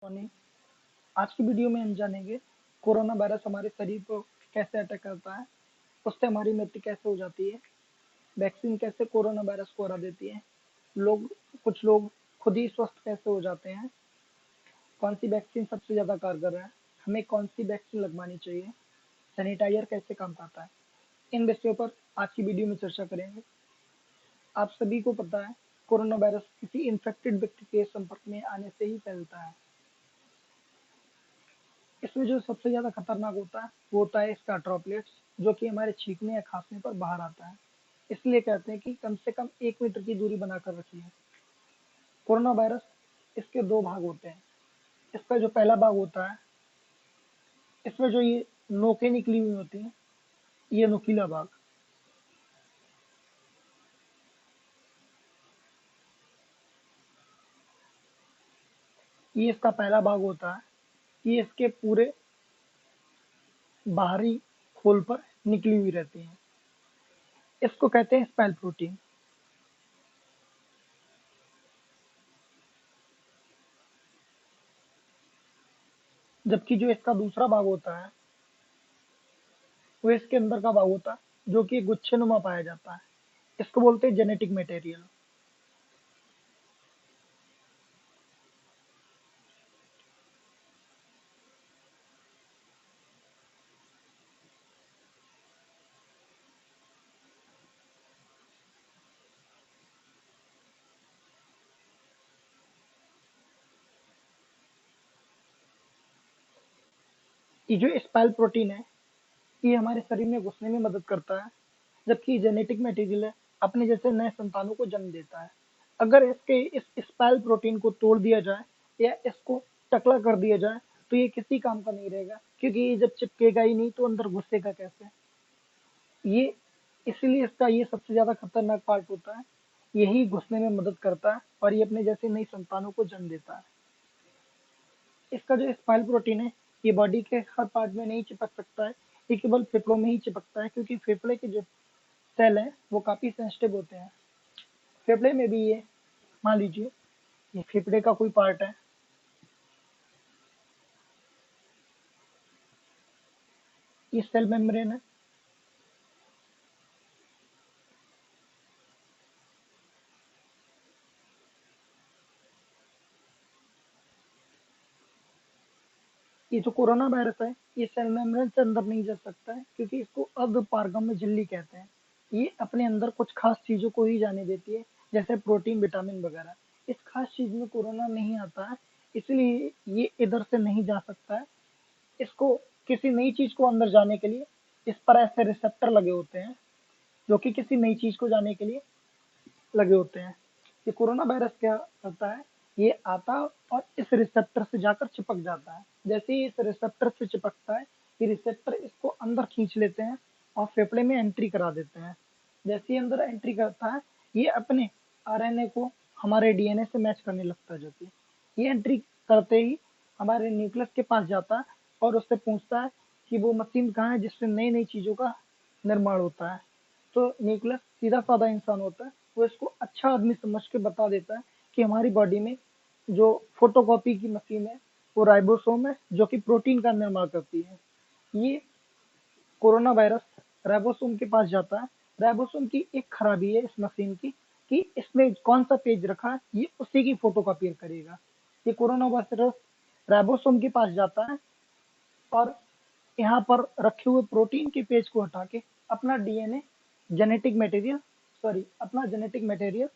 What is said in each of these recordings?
Morning. आज की video में हम जानेंगे कोरोना वायरस हमारे शरीर को कैसे अटैक करता है, उससे हमारी मृत्यु कैसे हो जाती है, वैक्सीन कैसे कोरोना वायरस को हरा देती है, लोग कुछ लोग खुद ही स्वस्थ कैसे हो जाते हैं, कौन सी वैक्सीन सबसे ज़्यादा कारगर है, हमें कौन सी वैक्सीन लगवानी चाहिए, सैनिटाइजर कैसे काम करता है, इन विषयों पर आज की वीडियो में चर्चा करेंगे। आप सभी को पता है कोरोना वायरस किसी इन्फेक्टेड व्यक्ति के संपर्क में आने से ही फैलता है। इसमें जो सबसे ज़्यादा खतरनाक होता है वो होता है इसका ड्रॉपलेट्स, जो कि हमारे छींकने या खांसने पर बाहर आता है। इसलिए कहते हैं कि कम से कम 1 मीटर की दूरी बनाकर रखिए। कोरोना वायरस, इसके दो भाग होते हैं। इसका जो पहला भाग होता है, इसमें जो ये नोकें निकली हुई होती हैं, ये नुकीला भाग, ये इसका पहला भाग होता है। ये इसके पूरे बाहरी खोल पर निकली हुई रहती हैं। इसको कहते हैं स्पाइक प्रोटीन। जबकि जो इसका दूसरा भाग होता है वो इसके अंदर का भाग होता है, जो कि गुच्छेनुमा पाया जाता है। इसको बोलते हैं जेनेटिक मटेरियल। ये जो स्पाइक प्रोटीन है, ये हमारे शरीर में घुसने में मदद करता है, जबकि जेनेटिक मटेरियल है अपने जैसे नए संतानों को जन्म देता है। अगर इसके इस स्पाइक प्रोटीन को तोड़ दिया जाए या इसको टकला कर दिया जाए तो ये किसी काम का नहीं रहेगा, क्योंकि ये जब चिपकेगा ही नहीं तो अंदर घुसेगा कैसे। ये इसीलिए इसका ये सबसे ज्यादा खतरनाक पार्ट होता है। यही घुसने में मदद करता है और ये अपने जैसे नई संतानों को जन्म देता है। इसका जो स्पाइक प्रोटीन है, ये बॉडी के हर पार्ट में नहीं चिपक सकता है, ये केवल फेफड़ों में ही चिपकता है, क्योंकि फेफड़े के जो सेल हैं वो काफी सेंसिटिव होते हैं। फेफड़े में भी ये, मान लीजिए ये फेफड़े का कोई पार्ट है, ये सेल मेम्ब्रेन है। ये जो कोरोना वायरस है, ये सेल मेम्ब्रेन से अंदर नहीं जा सकता है, क्योंकि इसको अर्धपारगम्य झिल्ली कहते हैं। ये अपने अंदर कुछ खास चीजों को ही जाने देती है, जैसे प्रोटीन, विटामिन वगैरह। इस खास चीज में कोरोना नहीं आता है, इसलिए ये इधर से नहीं जा सकता है। इसको किसी नई चीज को अंदर जाने के लिए इस पर ऐसे रिसेप्टर लगे होते हैं, जो कि किसी नई चीज को जाने के लिए लगे होते हैं। ये कोरोना वायरस क्या करता है, ये आता और इस रिसेप्टर से जाकर चिपक जाता है। जैसे ही इस रिसेप्टर से चिपकता है, ये रिसेप्टर इसको अंदर खींच लेते हैं और फेफड़े में एंट्री करा देते हैं। जैसे ही अंदर एंट्री करता है, ये अपने आरएनए को हमारे डीएनए से मैच करने लगता है। जो कि ये एंट्री करते ही हमारे न्यूक्लियस के पास जाता है और उससे पूछता है कि वो मशीन कहाँ है जिससे नई नई चीजों का निर्माण होता है। तो न्यूक्लियस सीधा साधा इंसान होता है, वो इसको अच्छा आदमी समझ के बता देता है कि हमारी बॉडी में जो फोटोकॉपी की मशीन है वो राइबोसोम है, जो कि प्रोटीन का निर्माण करती है। ये कोरोना वायरस राइबोसोम के पास जाता है। राइबोसोम की एक खराबी है इस मशीन की, कि इसमें कौन सा पेज रखा है ये उसी की फोटोकॉपी करेगा। ये कोरोना वायरस राइबोसोम के पास जाता है और यहाँ पर रखे हुए प्रोटीन के पेज को हटा के अपना डीएनए, जेनेटिक मटेरियल, सॉरी अपना जेनेटिक मटेरियल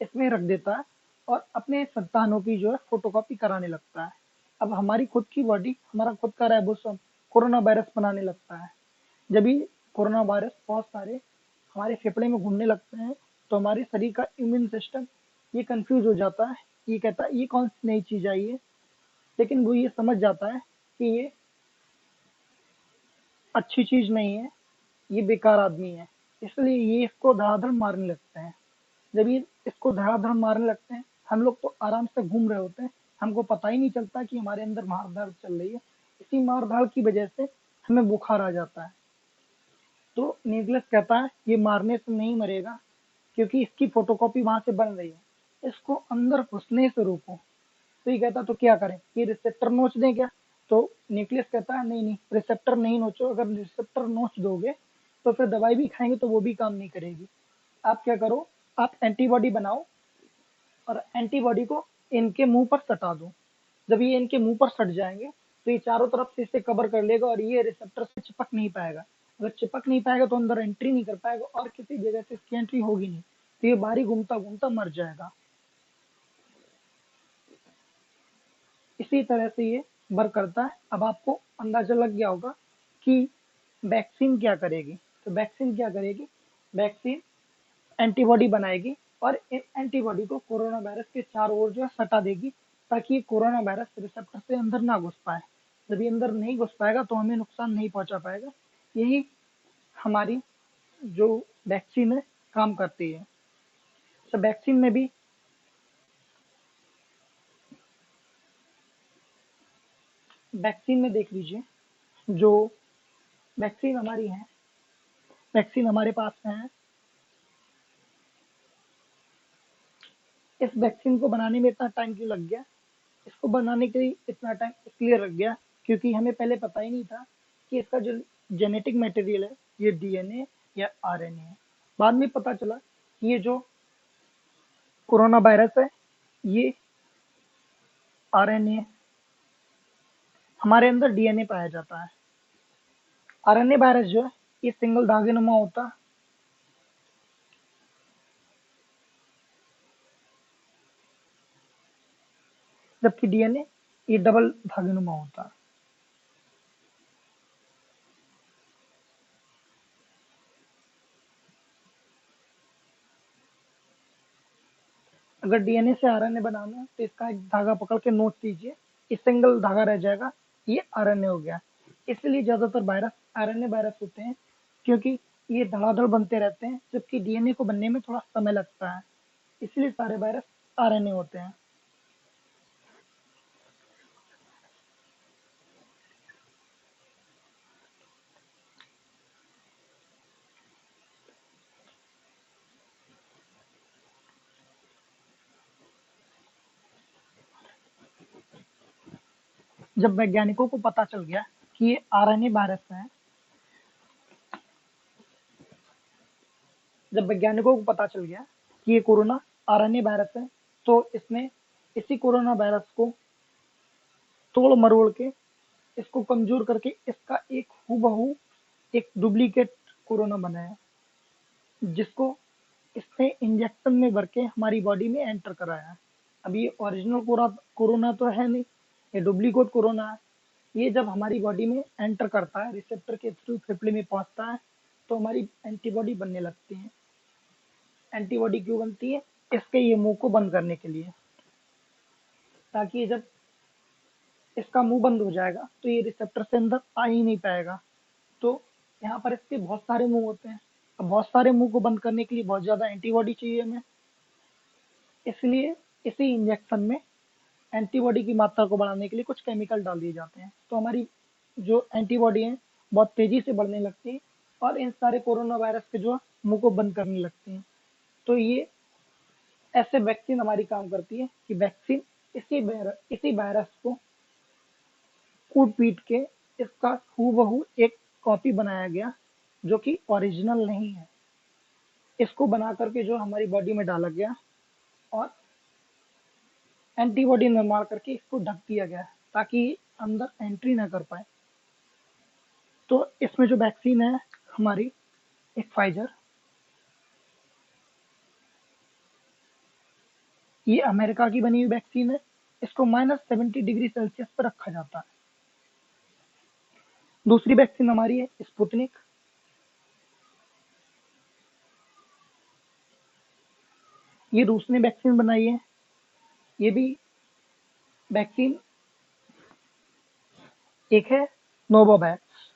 इसमें रख देता है और अपने संतानों की जो है फोटोकॉपी कराने लगता है। अब हमारी खुद की बॉडी, हमारा खुद का राइबोसोम कोरोना वायरस बनाने लगता है। जब भी कोरोना वायरस बहुत सारे हमारे फेफड़े में घूमने लगते हैं, तो हमारे शरीर का इम्यून सिस्टम ये कंफ्यूज हो जाता है। ये कहता है ये कौन सी नई चीज आई है, लेकिन वो ये समझ जाता है कि ये अच्छी चीज नहीं है, ये बेकार आदमी है। इसलिए ये इसको धड़ाधड़ मारने लगते हैं। जब ये इसको धड़ाधड़ मारने लगते हैं, हम लोग तो आराम से घूम रहे होते हैं, हमको पता ही नहीं चलता कि हमारे अंदर मार धाड़ चल रही है। इसी मार धाड़ की वजह से हमें बुखार आ जाता है। तो न्यूक्लियस कहता है ये मारने से नहीं मरेगा, क्योंकि इसकी फोटोकॉपी वहां से बन रही है, इसको अंदर घुसने से रोको। तो ये कहता तो क्या करें, ये रिसेप्टर नोच दें क्या? तो न्यूक्लियस कहता है नहीं नहीं, रिसेप्टर नहीं नोचो, अगर रिसेप्टर नोच दोगे तो फिर दवाई भी खाएंगे तो वो भी काम नहीं करेगी। आप क्या करो, आप एंटीबॉडी बनाओ और एंटीबॉडी को इनके मुंह पर सटा दो। जब ये इनके मुंह पर सट जाएंगे तो ये चारों तरफ से इसे कवर कर लेगा और ये रिसेप्टर से चिपक नहीं पाएगा। अगर चिपक नहीं पाएगा तो अंदर एंट्री नहीं कर पाएगा और किसी जगह से इसकी एंट्री होगी नहीं, तो ये बाहरी घूमता घूमता मर जाएगा। इसी तरह से ये वर्क करता है। अब आपको अंदाजा लग गया होगा कि वैक्सीन क्या करेगी। तो वैक्सीन क्या करेगी, वैक्सीन एंटीबॉडी बनाएगी और इन एंटीबॉडी को कोरोना वायरस के चारों ओर जो है सटा देगी, ताकि कोरोना वायरस रिसेप्टर से अंदर ना घुस पाए। जब ये अंदर नहीं घुस पाएगा तो हमें नुकसान नहीं पहुंचा पाएगा। यही हमारी जो वैक्सीन है काम करती है। तो वैक्सीन में भी वैक्सीन में देख लीजिए, जो वैक्सीन हमारी है, वैक्सीन हमारे पास में है। इस वैक्सीन को बनाने में इतना टाइम क्यों लग गया? इसको बनाने के लिए इतना टाइम इसलिए लग गया क्योंकि हमें पहले पता ही नहीं था कि इसका जो जेनेटिक मटेरियल है ये डीएनए या आरएनए है। बाद में पता चला कि ये जो कोरोना वायरस है ये आरएनए है। हमारे अंदर डीएनए पाया जाता है। आरएनए वायरस जो है ये सिंगल धागे नुमा होता है, जबकि डीएनए ये डबल धागे नुमा होता है। अगर डीएनए से आरएनए बनाना है तो इसका एक धागा पकड़ के नोच दीजिए, ये सिंगल धागा रह जाएगा, ये आरएनए हो गया। इसलिए ज्यादातर वायरस आरएनए वायरस होते हैं, क्योंकि ये धड़ाधड़ बनते रहते हैं, जबकि डीएनए को बनने में थोड़ा समय लगता है। इसलिए सारे वायरस आरएनए होते हैं। जब वैज्ञानिकों को पता चल गया कि ये आरएनए वायरस है, जब वैज्ञानिकों को पता चल गया कि ये कोरोना आरएनए वायरस है, तो इसने इसी कोरोना वायरस को तोड़ मरोड़ के, इसको कमजोर करके इसका एक हूबहू एक डुप्लीकेट कोरोना बनाया, जिसको इसने इंजेक्शन में भर के हमारी बॉडी में एंटर कराया। अब ये ओरिजिनल कोरोना तो है नहीं, ये डुप्लीकेट कोरोना है। ये जब हमारी बॉडी में एंटर करता है, रिसेप्टर के थ्रू फेफड़े में पहुंचता है, तो हमारी एंटीबॉडी बनने लगती है। एंटीबॉडी क्यों बनती है? इसके ये मुंह को बंद करने के लिए, ताकि जब इसका मुंह बंद हो जाएगा तो ये रिसेप्टर से अंदर आ ही नहीं पाएगा। तो यहाँ पर इसके बहुत सारे मुंह होते हैं। अब बहुत सारे मुंह को बंद करने के लिए बहुत ज्यादा एंटीबॉडी चाहिए हमें, इसलिए इसी इंजेक्शन में एंटीबॉडी की मात्रा को बढ़ाने के लिए कुछ केमिकल डाल दिए जाते हैं, तो हमारी जो एंटीबॉडी है बहुत तेजी से बढ़ने लगती है और इन सारे कोरोना वायरस के जो मुंह को बंद करने लगती है। तो ये ऐसे वैक्सीन हमारी काम करती है कि वैक्सीन इसी वायरस को कूट पीट के इसका हूबहू एक कॉपी बनाया गया, जो कि ओरिजिनल नहीं है। इसको बना करके जो हमारी बॉडी में डाला गया और एंटीबॉडी निर्माण करके इसको ढक दिया गया, ताकि अंदर एंट्री ना कर पाए। तो इसमें जो वैक्सीन है हमारी, एक फाइजर, ये अमेरिका की बनी हुई वैक्सीन है। इसको -70 डिग्री सेल्सियस पर रखा जाता है। दूसरी वैक्सीन हमारी है स्पुतनिक, ये रूस ने वैक्सीन बनाई है। ये भी वैक्सीन एक है नोवोवैक्स,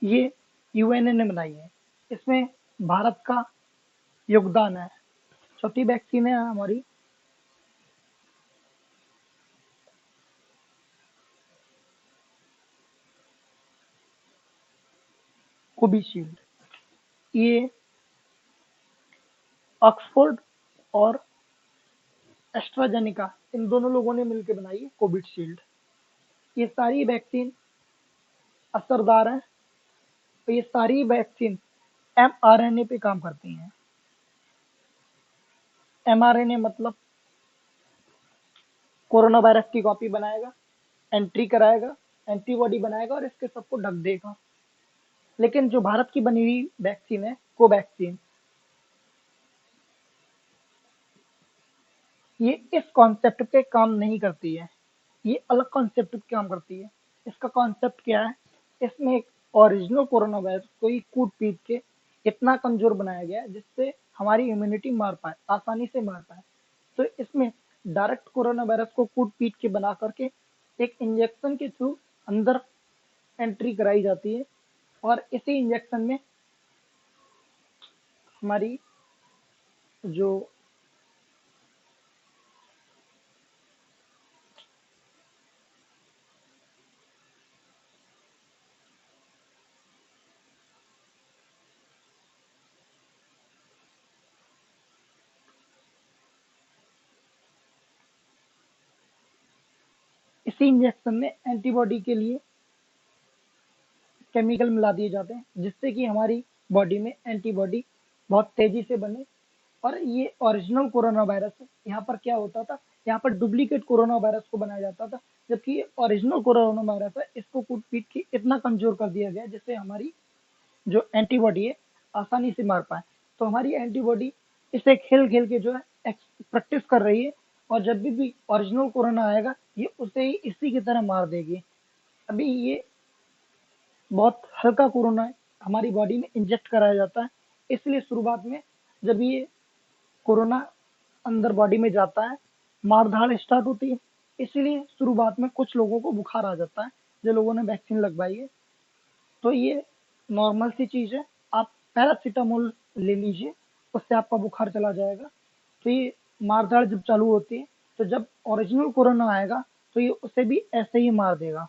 ये यूएनए ने बनाई है। इसमें भारत का योगदान है। चौथी वैक्सीन है हमारी कोविशील्ड, ये ऑक्सफोर्ड और एस्ट्राजेनिका, इन दोनों लोगों ने मिलकर बनाई है कोविशील्ड। ये सारी वैक्सीन असरदार हैं, तो ये सारी वैक्सीन mRNA पे काम करती हैं। mRNA मतलब कोरोना वायरस की कॉपी बनाएगा, एंट्री कराएगा, एंटीबॉडी बनाएगा और इसके सबको ढक देगा। लेकिन जो भारत की बनी हुई वैक्सीन है कोवैक्सीन, ये इस कॉन्सेप्ट पे काम नहीं करती है, ये अलग कॉन्सेप्ट पे काम करती है। इसका कॉन्सेप्ट क्या है, इसमें एक ओरिजिनल कोरोना वायरस को ही कूट पीट के इतना कमजोर बनाया गया है जिससे हमारी इम्यूनिटी मार पाए, आसानी से मार पाए। तो इसमें डायरेक्ट कोरोना वायरस को कूट पीट के बना करके एक इंजेक्शन के थ्रू अंदर एंट्री कराई जाती है और इसी इंजेक्शन में हमारी जो इसी इंजेक्शन में एंटीबॉडी के लिए केमिकल मिला दिए जाते हैं जिससे कि हमारी बॉडी में एंटीबॉडी बहुत तेजी से बने। और ये ओरिजिनल कोरोना वायरस है। यहाँ पर क्या होता था, यहाँ पर डुप्लीकेट कोरोना वायरस को बनाया जाता था, जबकि ये ओरिजिनल कोरोना वायरस है, इसको कूट पीट के इतना कमजोर कर दिया गया जिससे हमारी जो एंटीबॉडी है आसानी से मार पाए। तो हमारी एंटीबॉडी इसे खेल खेल के जो है प्रैक्टिस कर रही है और जब भी ओरिजिनल कोरोना आएगा ये उसे ही इसी की तरह मार देगी। अभी ये बहुत हल्का कोरोना है, हमारी बॉडी में इंजेक्ट कराया जाता है, इसलिए शुरुआत में जब ये कोरोना अंदर बॉडी में जाता है मार धाड़ स्टार्ट होती है। इसीलिए शुरुआत में कुछ लोगों को बुखार आ जाता है जो लोगों ने वैक्सीन लगवाई है। तो ये नॉर्मल सी चीज है, आप पैरासीटामोल ले लीजिए, उससे आपका बुखार चला जाएगा। तो ये मार धाड़ जब चालू होती है तो जब ओरिजिनल कोरोना आएगा तो ये उसे भी ऐसे ही मार देगा।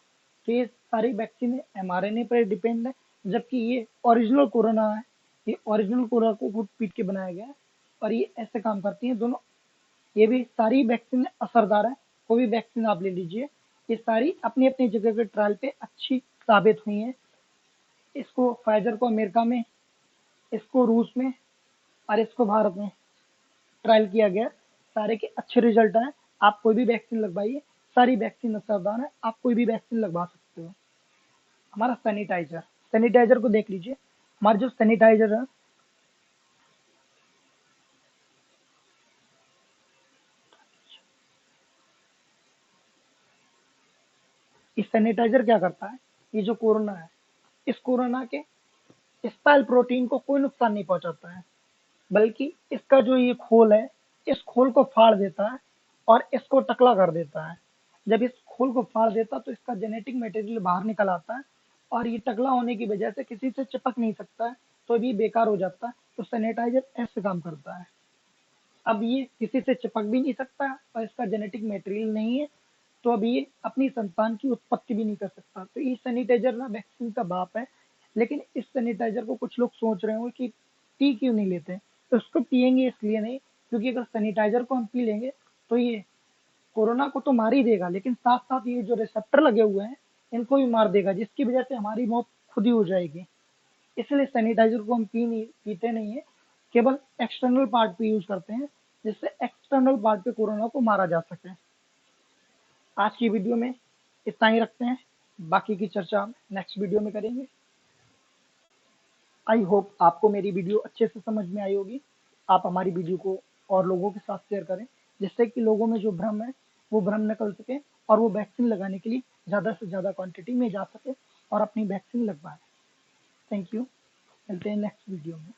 तो ये सारी वैक्सीन mRNA पर डिपेंड है, जबकि ये ओरिजिनल कोरोना है, ये ओरिजिनल कोरोना को कूट पीट के बनाया गया है और ये ऐसे काम करती हैं दोनों। ये भी सारी वैक्सीन असरदार है, कोई भी वैक्सीन आप ले लीजिए, ये सारी अपनी अपनी जगह के ट्रायल पे अच्छी साबित हुई हैं। इसको फाइजर को अमेरिका में, इसको रूस में और इसको भारत में ट्रायल किया गया, सारे के अच्छे रिजल्ट हैं। आप कोई भी वैक्सीन लगवाइए, सारी वैक्सीन असरदार है, आप कोई भी वैक्सीन लगवा सकते हो। हमारा सैनिटाइजर, सैनिटाइजर को देख लीजिए, हमारे जो सैनिटाइजर है इस सैनिटाइजर क्या करता है, ये जो कोरोना है इस कोरोना के स्पाइक प्रोटीन को कोई नुकसान नहीं पहुंचाता है, बल्कि इसका जो ये खोल है इस खोल को फाड़ देता है और इसको टकला कर देता है। जब इस खोल को फाड़ देता तो इसका जेनेटिक मटेरियल बाहर निकल आता है और ये टकला होने की वजह से किसी से चिपक नहीं सकता है, तो भी बेकार हो जाता है। तो सैनिटाइजर ऐसे काम करता है। अब ये किसी से चिपक भी नहीं सकता और इसका जेनेटिक मटेरियल नहीं है, तो अब ये अपनी संतान की उत्पत्ति भी नहीं कर सकता। तो ये सैनिटाइजर ना वैक्सीन का बाप है। लेकिन इस सैनिटाइजर को कुछ लोग सोच रहे होंगे कि पी क्यों नहीं लेते, तो उसको पियेंगे इसलिए नहीं, क्योंकि अगर सैनिटाइजर को हम पी लेंगे तो ये कोरोना को तो मार ही देगा, लेकिन साथ साथ ये जो रिसेप्टर लगे हुए हैं इनको भी मार देगा, जिसकी वजह से हमारी मौत खुद ही हो जाएगी। इसलिए सैनिटाइजर को हम पीते नहीं है, केवल एक्सटर्नल पार्ट पे यूज करते हैं जिससे एक्सटर्नल पार्ट पे कोरोना को मारा जा सके। आज की वीडियो में इतना ही रखते हैं, बाकी की चर्चा हम नेक्स्ट वीडियो में करेंगे। आई होप आपको मेरी वीडियो अच्छे से समझ में आई होगी। आप हमारी वीडियो को और लोगों के साथ शेयर करें जिससे कि लोगों में जो भ्रम है वो भ्रम निकल सके और वो वैक्सीन लगाने के लिए ज़्यादा से ज़्यादा क्वांटिटी में जा सके और अपनी वैक्सीन लगवाएं। थैंक यू, मिलते हैं नेक्स्ट वीडियो में।